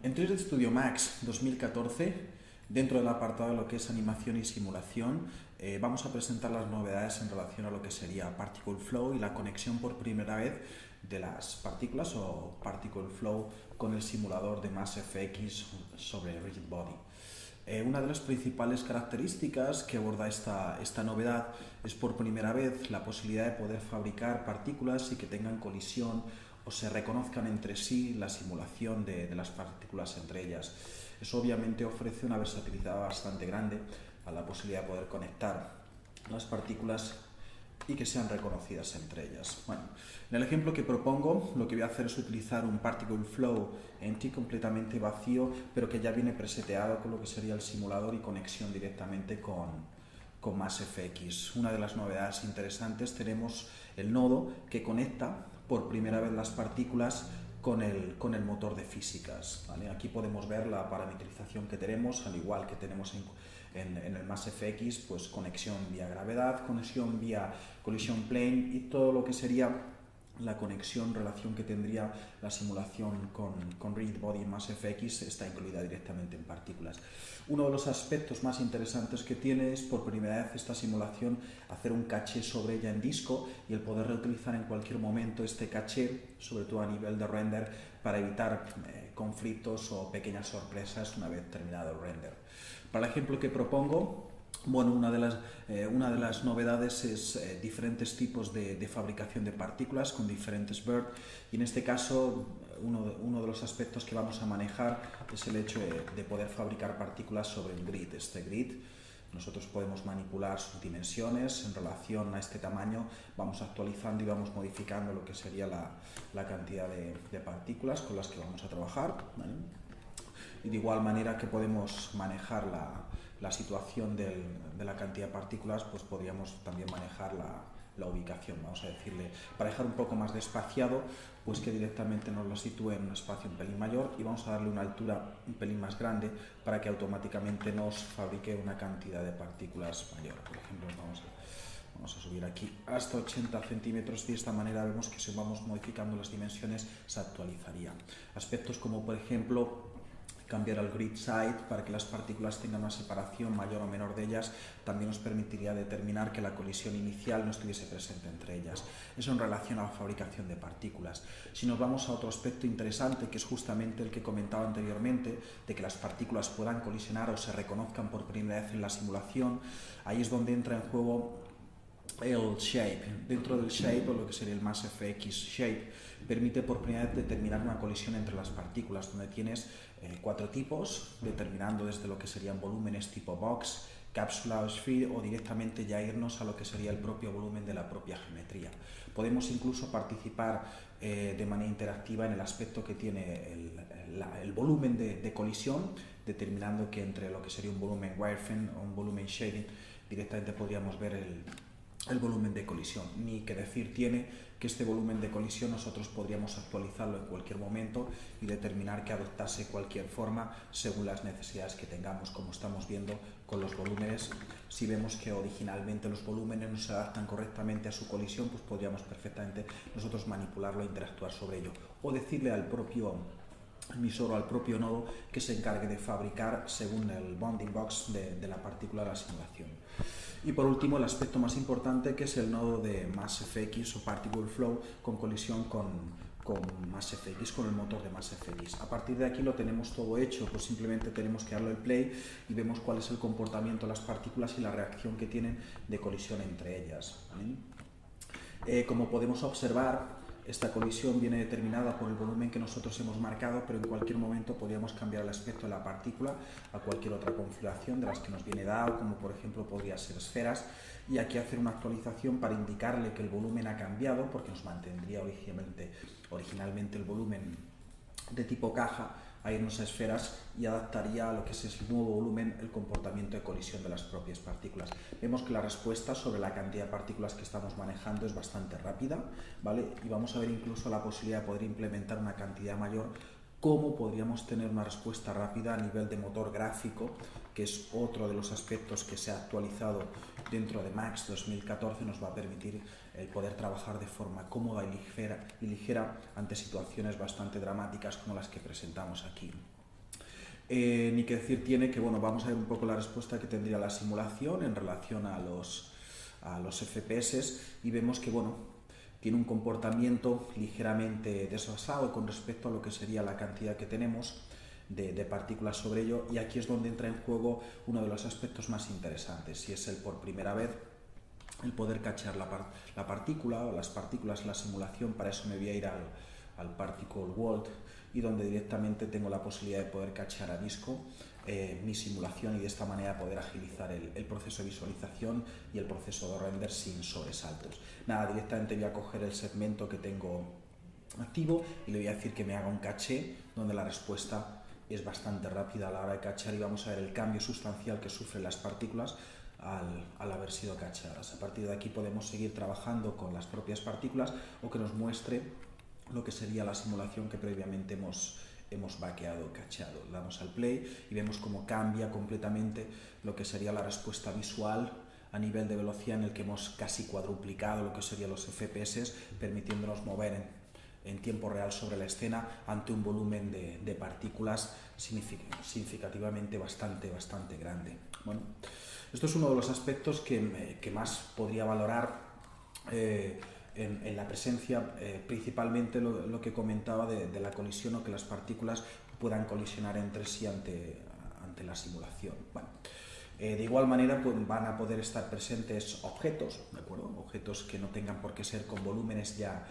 En 3D Studio Max 2014, dentro del apartado de lo que es animación y simulación, vamos a presentar las novedades en relación a lo que sería Particle Flow y la conexión por primera vez de las partículas o Particle Flow con el simulador de MassFX sobre Rigid Body. Una de las principales características que aborda esta novedad es por primera vez la posibilidad de poder fabricar partículas y que tengan colisión o se reconozcan entre sí la simulación de las partículas entre ellas. Eso obviamente ofrece una versatilidad bastante grande a la posibilidad de poder conectar las partículas y que sean reconocidas entre ellas. Bueno, en el ejemplo que propongo, lo que voy a hacer es utilizar un Particle Flow empty completamente vacío, pero que ya viene preseteado con lo que sería el simulador y conexión directamente con MassFX. Una de las novedades interesantes, tenemos el nodo que conecta por primera vez las partículas con el motor de físicas, ¿vale? Aquí podemos ver la parametrización que tenemos, al igual que tenemos en el MassFX, pues conexión vía gravedad, conexión vía collision plane y todo lo que sería la relación que tendría la simulación con Rigid Body en MassFX está incluida directamente en partículas. Uno de los aspectos más interesantes que tiene es por primera vez esta simulación hacer un caché sobre ella en disco y el poder reutilizar en cualquier momento este caché, sobre todo a nivel de render, para evitar conflictos o pequeñas sorpresas una vez terminado el render. Para el ejemplo que propongo, bueno, una de las novedades es diferentes tipos de fabricación de partículas con diferentes BERT, y en este caso uno de los aspectos que vamos a manejar es el hecho de poder fabricar partículas sobre un grid. Este grid nosotros podemos manipular sus dimensiones en relación a este tamaño, vamos actualizando y vamos modificando lo que sería la cantidad de partículas con las que vamos a trabajar, ¿vale? Y de igual manera que podemos manejar la situación de la cantidad de partículas, pues podríamos también manejar la ubicación, vamos a decirle, para dejar un poco más despaciado, pues que directamente nos lo sitúe en un espacio un pelín mayor, y vamos a darle una altura un pelín más grande para que automáticamente nos fabrique una cantidad de partículas mayor. Por ejemplo, vamos a subir aquí hasta 80 centímetros y de esta manera vemos que si vamos modificando las dimensiones se actualizaría. Aspectos como, por ejemplo, cambiar al grid side para que las partículas tengan una separación mayor o menor de ellas, también nos permitiría determinar que la colisión inicial no estuviese presente entre ellas. Eso en relación a la fabricación de partículas. Si nos vamos a otro aspecto interesante, que es justamente el que comentaba anteriormente, de que las partículas puedan colisionar o se reconozcan por primera vez en la simulación, ahí es donde entra en juego el shape. Dentro del shape, o lo que sería el MassFX shape, permite por primera vez determinar una colisión entre las partículas, donde tienes cuatro tipos, determinando desde lo que serían volúmenes tipo box, cápsula o sphere, o directamente ya irnos a lo que sería el propio volumen de la propia geometría. Podemos incluso participar de manera interactiva en el aspecto que tiene el volumen de colisión, determinando que entre lo que sería un volumen wireframe o un volumen shading, directamente podríamos ver el volumen de colisión. Ni que decir tiene que este volumen de colisión nosotros podríamos actualizarlo en cualquier momento y determinar que adoptase cualquier forma según las necesidades que tengamos, como estamos viendo con los volúmenes. Si vemos que originalmente los volúmenes no se adaptan correctamente a su colisión, pues podríamos perfectamente nosotros manipularlo e interactuar sobre ello, o decirle al propio emisor o al propio nodo que se encargue de fabricar según el bounding box de la partícula de la simulación. Y por último, el aspecto más importante, que es el nodo de MassFX o Particle Flow con colisión con MassFX, con el motor de MassFX. A partir de aquí lo tenemos todo hecho, pues simplemente tenemos que darle el play y vemos cuál es el comportamiento de las partículas y la reacción que tienen de colisión entre ellas, ¿vale? Como podemos observar, esta colisión viene determinada por el volumen que nosotros hemos marcado, pero en cualquier momento podríamos cambiar el aspecto de la partícula a cualquier otra configuración de las que nos viene dado, como por ejemplo podría ser esferas, y aquí hacer una actualización para indicarle que el volumen ha cambiado, porque nos mantendría originalmente el volumen de tipo caja, a irnos a esferas, y adaptaría a lo que es el nuevo volumen el comportamiento de colisión de las propias partículas. Vemos que la respuesta sobre la cantidad de partículas que estamos manejando es bastante rápida, ¿vale? Y vamos a ver incluso la posibilidad de poder implementar una cantidad mayor, cómo podríamos tener una respuesta rápida a nivel de motor gráfico, que es otro de los aspectos que se ha actualizado dentro de Max 2014, nos va a permitir el poder trabajar de forma cómoda y ligera ante situaciones bastante dramáticas como las que presentamos aquí. Ni que decir tiene que, bueno, vamos a ver un poco la respuesta que tendría la simulación en relación a los FPS y vemos que, bueno, tiene un comportamiento ligeramente desfasado con respecto a lo que sería la cantidad que tenemos de partículas sobre ello, y aquí es donde entra en juego uno de los aspectos más interesantes, y es el por primera vez el poder cachear la partícula o las partículas en la simulación. Para eso me voy a ir al Particle World, y donde directamente tengo la posibilidad de poder cachear a disco mi simulación, y de esta manera poder agilizar el proceso de visualización y el proceso de render sin sobresaltos. Nada, directamente voy a coger el segmento que tengo activo y le voy a decir que me haga un caché, donde la respuesta es bastante rápida a la hora de cachear, y vamos a ver el cambio sustancial que sufren las partículas al haber sido cacheadas. A partir de aquí podemos seguir trabajando con las propias partículas o que nos muestre lo que sería la simulación que previamente hemos vaqueado, cacheado. Le damos al play y vemos cómo cambia completamente lo que sería la respuesta visual a nivel de velocidad, en el que hemos casi cuadruplicado lo que serían los FPS, permitiéndonos mover en tiempo real sobre la escena ante un volumen de partículas significativamente bastante grande. Bueno, esto es uno de los aspectos que más podría valorar en la presencia, principalmente lo que comentaba de la colisión, o que las partículas puedan colisionar entre sí ante la simulación. Bueno, de igual manera, pues, van a poder estar presentes objetos, ¿de acuerdo? Objetos que no tengan por qué ser con volúmenes ya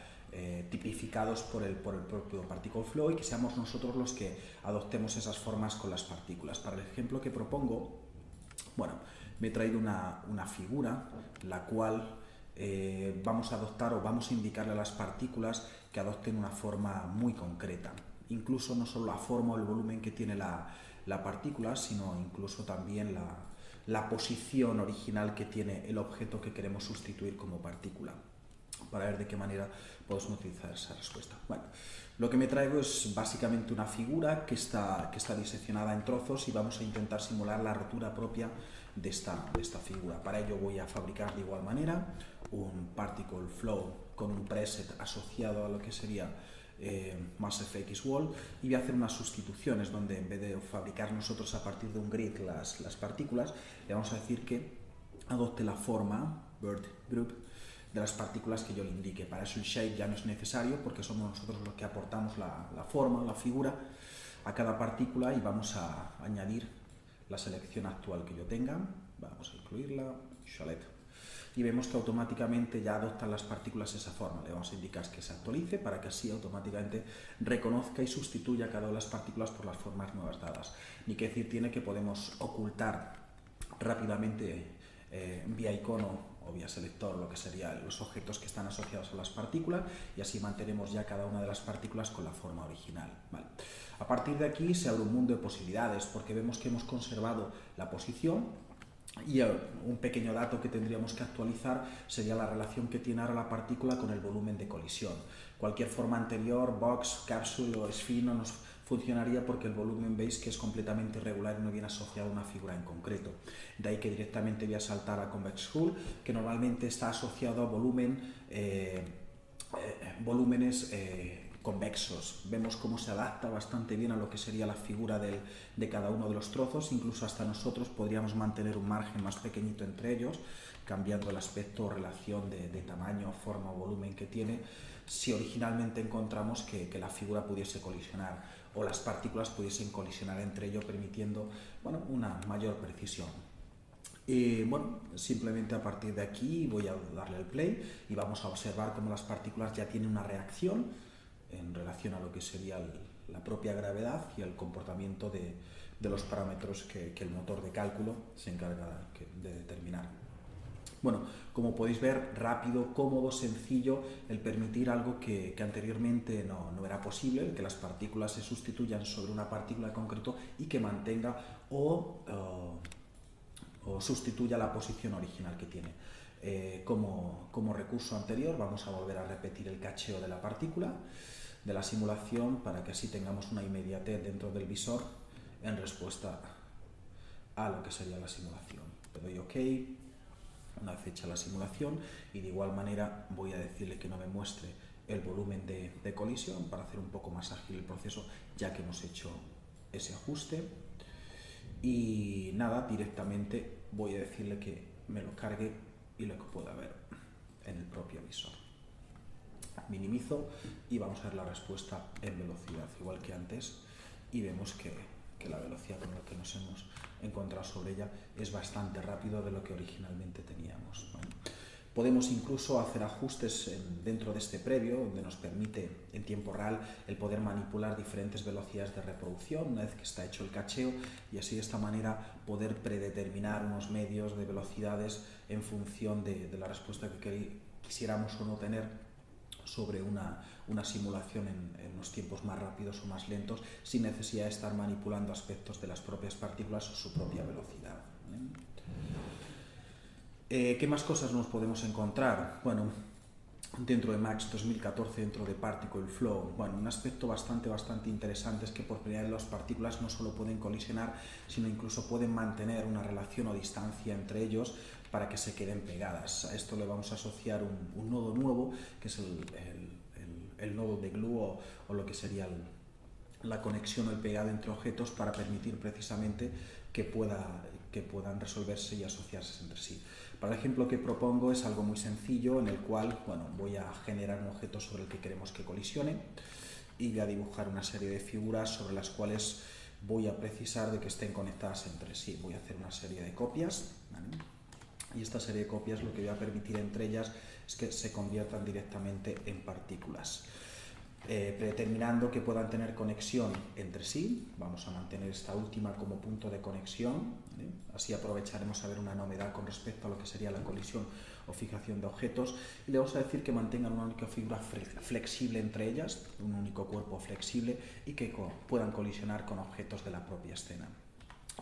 tipificados por el propio Particle Flow, y que seamos nosotros los que adoptemos esas formas con las partículas. Para el ejemplo que propongo, bueno, me he traído una figura, la cual vamos a adoptar, o vamos a indicarle a las partículas que adopten una forma muy concreta. Incluso no solo la forma o el volumen que tiene la partícula, sino incluso también la posición original que tiene el objeto que queremos sustituir como partícula, para ver de qué manera podemos utilizar esa respuesta. Bueno, lo que me traigo es básicamente una figura que está diseccionada en trozos, y vamos a intentar simular la rotura propia de esta figura. Para ello voy a fabricar de igual manera un Particle Flow con un preset asociado a lo que sería MassFX World, y voy a hacer unas sustituciones donde, en vez de fabricar nosotros a partir de un grid las partículas, le vamos a decir que adopte la forma Bird Group de las partículas que yo le indique. Para eso el shape ya no es necesario, porque somos nosotros los que aportamos la forma, la figura a cada partícula, y vamos a añadir la selección actual que yo tenga. Vamos a incluirla, Chalet, y vemos que automáticamente ya adoptan las partículas esa forma. Le vamos a indicar que se actualice, para que así automáticamente reconozca y sustituya cada una de las partículas por las formas nuevas dadas. Ni que decir tiene que podemos ocultar rápidamente vía icono o vía selector lo que serían los objetos que están asociados a las partículas, y así mantenemos ya cada una de las partículas con la forma original. Vale. A partir de aquí se abre un mundo de posibilidades, porque vemos que hemos conservado la posición, y un pequeño dato que tendríamos que actualizar sería la relación que tiene ahora la partícula con el volumen de colisión. Cualquier forma anterior, box, cápsula o spin, no nos funcionaría, porque el volumen veis que es completamente irregular y no viene asociado a una figura en concreto. De ahí que directamente voy a saltar a Convex Hull, que normalmente está asociado a volúmenes convexos. Vemos cómo se adapta bastante bien a lo que sería la figura de cada uno de los trozos. Incluso hasta nosotros podríamos mantener un margen más pequeñito entre ellos, cambiando el aspecto o relación de tamaño, forma o volumen que tiene, si originalmente encontramos que la figura pudiese colisionar, o las partículas pudiesen colisionar entre ellos, permitiendo, bueno, una mayor precisión. Bueno, simplemente a partir de aquí voy a darle al play, y vamos a observar cómo las partículas ya tienen una reacción en relación a lo que sería la propia gravedad y el comportamiento de los parámetros que el motor de cálculo se encarga de determinar. Bueno, como podéis ver, rápido, cómodo, sencillo, el permitir algo que anteriormente no era posible, el que las partículas se sustituyan sobre una partícula en concreto y que mantenga o sustituya la posición original que tiene. Como recurso anterior, vamos a volver a repetir el cacheo de la partícula, de la simulación, para que así tengamos una inmediatez dentro del visor en respuesta a lo que sería la simulación. Le doy OK, una vez hecha la simulación, y de igual manera voy a decirle que no me muestre el volumen de colisión, para hacer un poco más ágil el proceso, ya que hemos hecho ese ajuste. y nada, directamente voy a decirle que me lo cargue y lo que pueda ver en el propio visor. Minimizo y vamos a ver la respuesta en velocidad, igual que antes, y vemos que la velocidad con la que nos hemos encontrado sobre ella es bastante rápido de lo que originalmente teníamos, ¿vale? Podemos incluso hacer ajustes dentro de este previo, donde nos permite en tiempo real el poder manipular diferentes velocidades de reproducción una vez que está hecho el cacheo, y así de esta manera poder predeterminar unos medios de velocidades en función de la respuesta que quisiéramos o no tener sobre una simulación en unos tiempos más rápidos o más lentos, sin necesidad de estar manipulando aspectos de las propias partículas o su propia velocidad, ¿eh? ¿Qué más cosas nos podemos encontrar? Bueno, dentro de Max 2014, dentro de Particle Flow, bueno, un aspecto bastante interesante es que por primera vez las partículas no solo pueden colisionar, sino incluso pueden mantener una relación o distancia entre ellos para que se queden pegadas. A esto le vamos a asociar un nodo nuevo, que es el nodo de glue o lo que sería la conexión o el pegado entre objetos, para permitir precisamente que puedan resolverse y asociarse entre sí. Para el ejemplo que propongo es algo muy sencillo, en el cual voy a generar un objeto sobre el que queremos que colisione y voy a dibujar una serie de figuras sobre las cuales voy a precisar de que estén conectadas entre sí. Voy a hacer una serie de copias, ¿vale? Y esta serie de copias lo que voy a permitir entre ellas es que se conviertan directamente en partículas. Predeterminando que puedan tener conexión entre sí, vamos a mantener esta última como punto de conexión, ¿vale? Así aprovecharemos a ver una novedad con respecto a lo que sería la colisión o fijación de objetos, y le vamos a decir que mantengan una única figura flexible entre ellas, un único cuerpo flexible, y que puedan colisionar con objetos de la propia escena.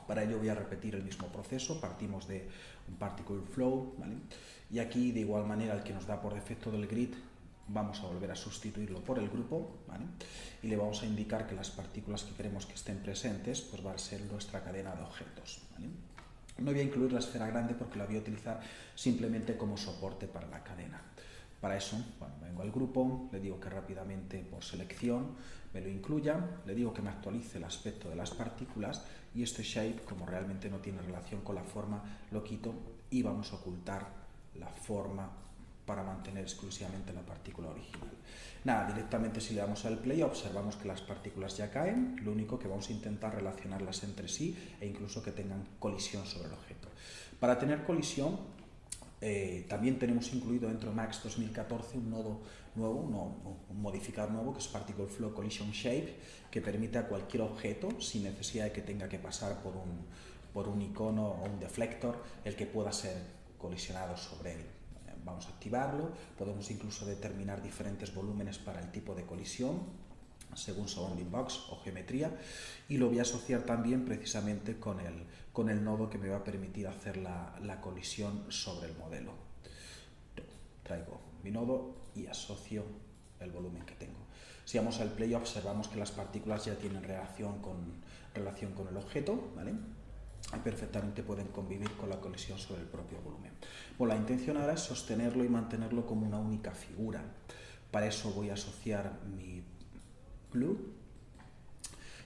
Para ello voy a repetir el mismo proceso, partimos de un particle flow, ¿vale? Y aquí de igual manera el que nos da por defecto del grid vamos a volver a sustituirlo por el grupo, ¿vale? Y le vamos a indicar que las partículas que queremos que estén presentes pues va a ser nuestra cadena de objetos, ¿vale? No voy a incluir la esfera grande porque la voy a utilizar simplemente como soporte para la cadena. Para eso, vengo al grupo, le digo que rápidamente por selección me lo incluya, le digo que me actualice el aspecto de las partículas, y este shape, como realmente no tiene relación con la forma, lo quito y vamos a ocultar la forma para mantener exclusivamente la partícula original. Nada, directamente si le damos al play observamos que las partículas ya caen, lo único que vamos a intentar relacionarlas entre sí e incluso que tengan colisión sobre el objeto. Para tener colisión, también tenemos incluido dentro de Max 2014 un nodo nuevo, un modificador nuevo, que es Particle Flow Collision Shape, que permite a cualquier objeto, sin necesidad de que tenga que pasar por un icono o un deflector, el que pueda ser colisionado sobre él. Vamos a activarlo, podemos incluso determinar diferentes volúmenes para el tipo de colisión, según Surrounding Box o geometría, y lo voy a asociar también precisamente con el nodo que me va a permitir hacer la colisión sobre el modelo. Traigo mi nodo y asocio el volumen que tengo. Si vamos al play observamos que las partículas ya tienen relación con el objeto, ¿vale? Y perfectamente pueden convivir con la colisión sobre el propio volumen. Bueno, la intención ahora es sostenerlo y mantenerlo como una única figura. Para eso voy a asociar mi glue,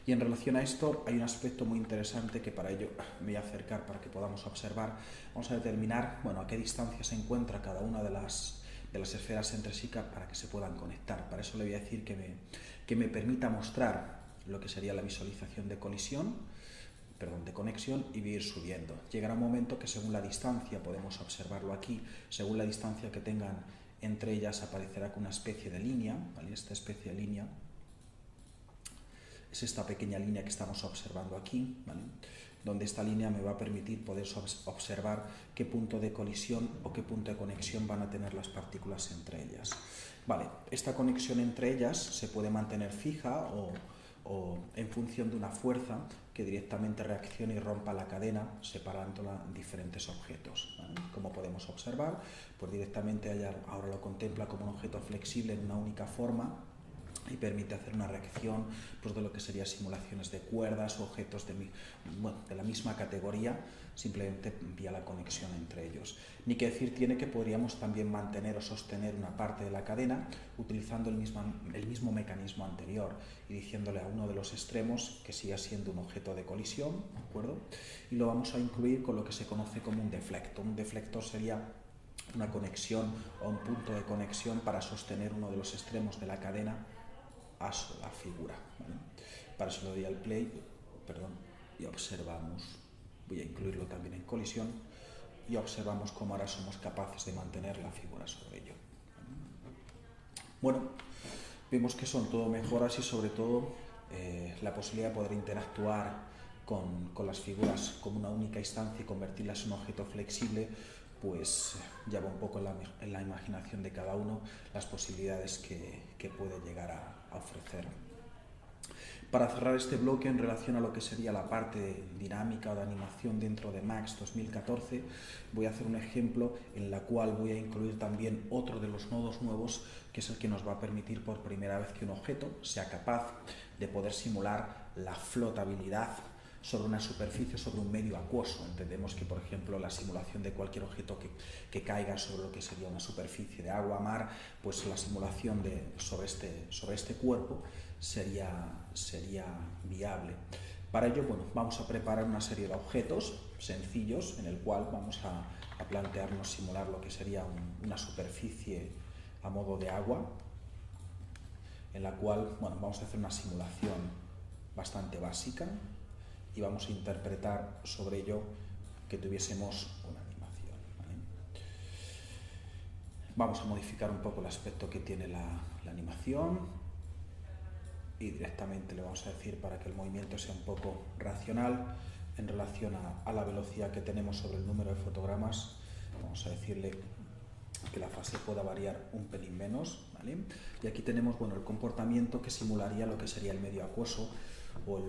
y en relación a esto hay un aspecto muy interesante que para ello me voy a acercar para que podamos observar. Vamos a determinar a qué distancia se encuentra cada una de las esferas entre sí para que se puedan conectar. Para eso le voy a decir que me permita mostrar lo que sería la visualización de conexión, y voy a ir subiendo. Llegará un momento que según la distancia, podemos observarlo aquí, según la distancia que tengan entre ellas aparecerá con una especie de línea, ¿vale? Esta especie de línea es esta pequeña línea que estamos observando aquí, ¿vale? Donde esta línea me va a permitir poder observar qué punto de colisión o qué punto de conexión van a tener las partículas entre ellas. Vale, esta conexión entre ellas se puede mantener fija o en función de una fuerza que directamente reaccione y rompa la cadena, separándola en diferentes objetos, ¿vale? Como podemos observar, pues directamente ahora lo contempla como un objeto flexible en una única forma, y permite hacer una reacción pues, de lo que serían simulaciones de cuerdas o objetos de la misma categoría, simplemente vía la conexión entre ellos. Ni que decir tiene que podríamos también mantener o sostener una parte de la cadena utilizando el mismo mecanismo anterior y diciéndole a uno de los extremos que siga siendo un objeto de colisión, ¿de acuerdo? Y lo vamos a incluir con lo que se conoce como un deflector. Un deflector sería una conexión o un punto de conexión para sostener uno de los extremos de la cadena a la figura, ¿vale? Para eso le doy al play, y observamos, voy a incluirlo también en colisión, y observamos cómo ahora somos capaces de mantener la figura sobre ello. Bueno, vemos que son todo mejoras y sobre todo la posibilidad de poder interactuar con las figuras como una única instancia y convertirlas en un objeto flexible, pues ya va un poco en la imaginación de cada uno las posibilidades que puede llegar a ofrecer. Para cerrar este bloque en relación a lo que sería la parte dinámica o de animación dentro de Max 2014, voy a hacer un ejemplo en la cual voy a incluir también otro de los nodos nuevos, que es el que nos va a permitir por primera vez que un objeto sea capaz de poder simular la flotabilidad sobre una superficie, sobre un medio acuoso. Entendemos que, por ejemplo, la simulación de cualquier objeto que caiga sobre lo que sería una superficie de agua, mar, pues la simulación sobre este cuerpo sería viable. Para ello, bueno, vamos a preparar una serie de objetos sencillos en el cual vamos a plantearnos simular lo que sería una superficie a modo de agua, en la cual, bueno, vamos a hacer una simulación bastante básica y vamos a interpretar sobre ello que tuviésemos una animación, ¿vale? Vamos a modificar un poco el aspecto que tiene la animación y directamente le vamos a decir para que el movimiento sea un poco racional en relación a la velocidad que tenemos sobre el número de fotogramas. Vamos a decirle que la fase pueda variar un pelín menos, ¿vale? Y aquí tenemos, bueno, el comportamiento que simularía lo que sería el medio acuoso o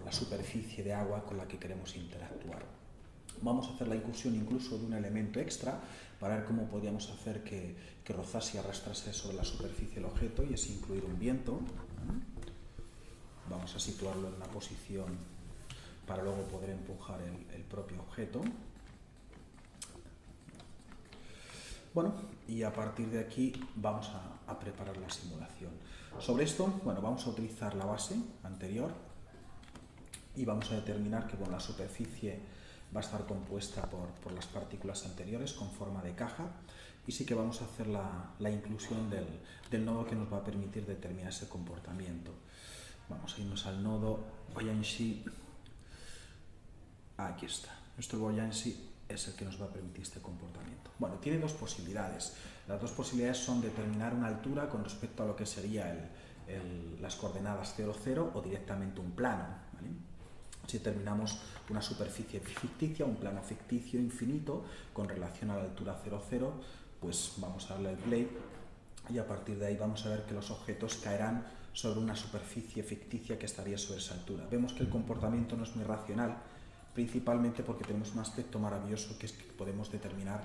la superficie de agua con la que queremos interactuar. Vamos a hacer la inclusión incluso de un elemento extra para ver cómo podríamos hacer que rozase y arrastrase sobre la superficie el objeto, y es incluir un viento. Vamos a situarlo en una posición para luego poder empujar el propio objeto. Bueno, y a partir de aquí vamos a preparar la simulación. Sobre esto, bueno, vamos a utilizar la base anterior y vamos a determinar que, bueno, la superficie va a estar compuesta por las partículas anteriores con forma de caja, y sí que vamos a hacer la inclusión del nodo que nos va a permitir determinar ese comportamiento. Vamos a irnos al nodo Buoyancy. Aquí está. Nuestro Buoyancy es el que nos va a permitir este comportamiento. Bueno, tiene dos posibilidades. Las dos posibilidades son determinar una altura con respecto a lo que sería las coordenadas 0, 0 o directamente un plano, ¿vale? Si determinamos una superficie ficticia, un plano ficticio infinito con relación a la altura 0, 0, pues vamos a darle al play y a partir de ahí vamos a ver que los objetos caerán sobre una superficie ficticia que estaría sobre esa altura. Vemos que el comportamiento no es muy racional, principalmente porque tenemos un aspecto maravilloso, que es que podemos determinar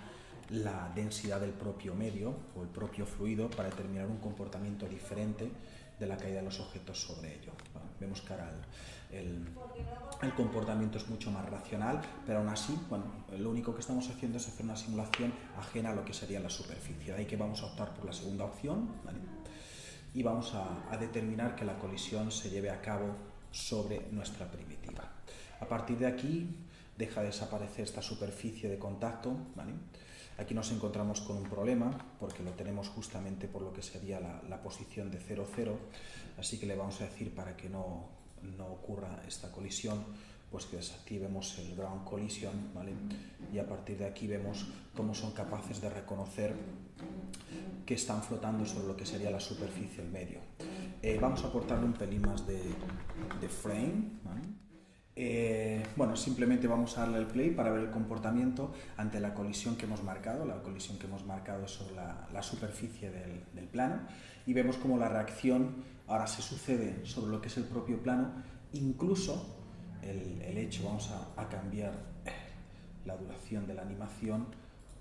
la densidad del propio medio o el propio fluido para determinar un comportamiento diferente de la caída de los objetos sobre ello. Bueno, vemos que ahora el comportamiento es mucho más racional, pero aún así, bueno, lo único que estamos haciendo es hacer una simulación ajena a lo que sería la superficie. De ahí que vamos a optar por la segunda opción, ¿vale? Y vamos a determinar que la colisión se lleve a cabo sobre nuestra primitiva. A partir de aquí deja de desaparecer esta superficie de contacto, ¿vale? Aquí nos encontramos con un problema porque lo tenemos justamente por lo que sería la posición de 0, 0, así que le vamos a decir, para que no ocurra esta colisión, pues que desactivemos el ground collision, ¿vale? Y a partir de aquí vemos cómo son capaces de reconocer que están flotando sobre lo que sería la superficie del medio. Vamos a aportarle un pelín más de frame, ¿vale? Bueno, simplemente vamos a darle el play para ver el comportamiento ante la colisión que hemos marcado. La colisión que hemos marcado sobre la superficie del plano, y vemos cómo la reacción ahora se sucede sobre lo que es el propio plano. Incluso el hecho, vamos a cambiar la duración de la animación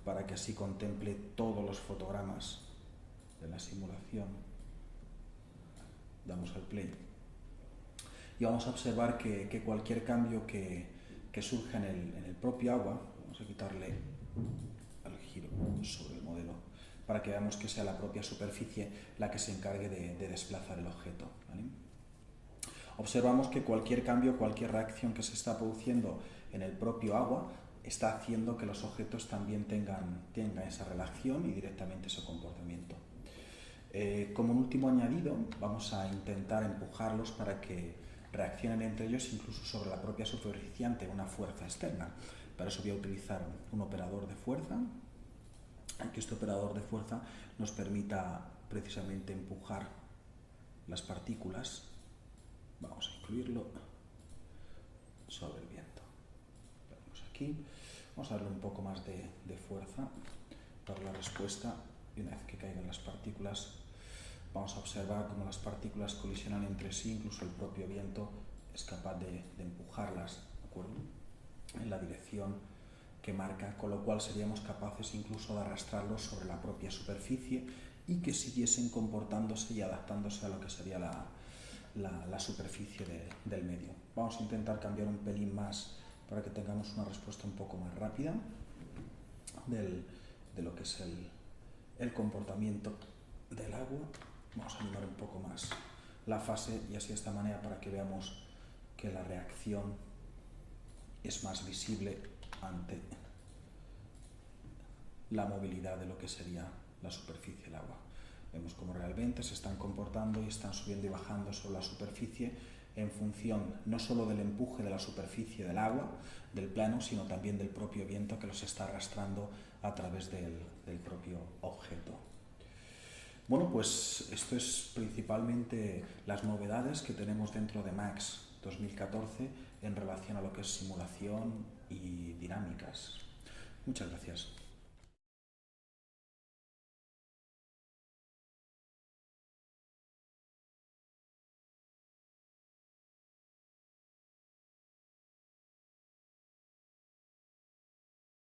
para que así contemple todos los fotogramas de la simulación. damos al play y vamos a observar que cualquier cambio que surja en el propio agua, vamos a quitarle al giro sobre el modelo para que veamos que sea la propia superficie la que se encargue de desplazar el objeto, ¿vale? Observamos que cualquier cambio, cualquier reacción que se está produciendo en el propio agua está haciendo que los objetos también tengan esa relación y directamente ese comportamiento. Como un último añadido, vamos a intentar empujarlos para que reaccionen entre ellos incluso sobre la propia superficie ante una fuerza externa. Para eso voy a utilizar un operador de fuerza, y que este operador de fuerza nos permita precisamente empujar las partículas. Vamos a incluirlo sobre el viento. Venimos aquí, vamos a darle un poco más de fuerza para la respuesta y una vez que caigan las partículas vamos a observar cómo las partículas colisionan entre sí, incluso el propio viento es capaz de empujarlas, ¿de acuerdo?, en la dirección que marca, con lo cual seríamos capaces incluso de arrastrarlos sobre la propia superficie y que siguiesen comportándose y adaptándose a lo que sería la superficie del medio. Vamos a intentar cambiar un pelín más para que tengamos una respuesta un poco más rápida de lo que es el comportamiento del agua. Vamos a animar un poco más la fase y así de esta manera para que veamos que la reacción es más visible ante la movilidad de lo que sería la superficie del agua. Vemos cómo realmente se están comportando y están subiendo y bajando sobre la superficie en función no solo del empuje de la superficie del agua, del plano, sino también del propio viento que los está arrastrando a través del propio objeto. Bueno, pues esto es principalmente las novedades que tenemos dentro de Max 2014 en relación a lo que es simulación y dinámicas. Muchas gracias.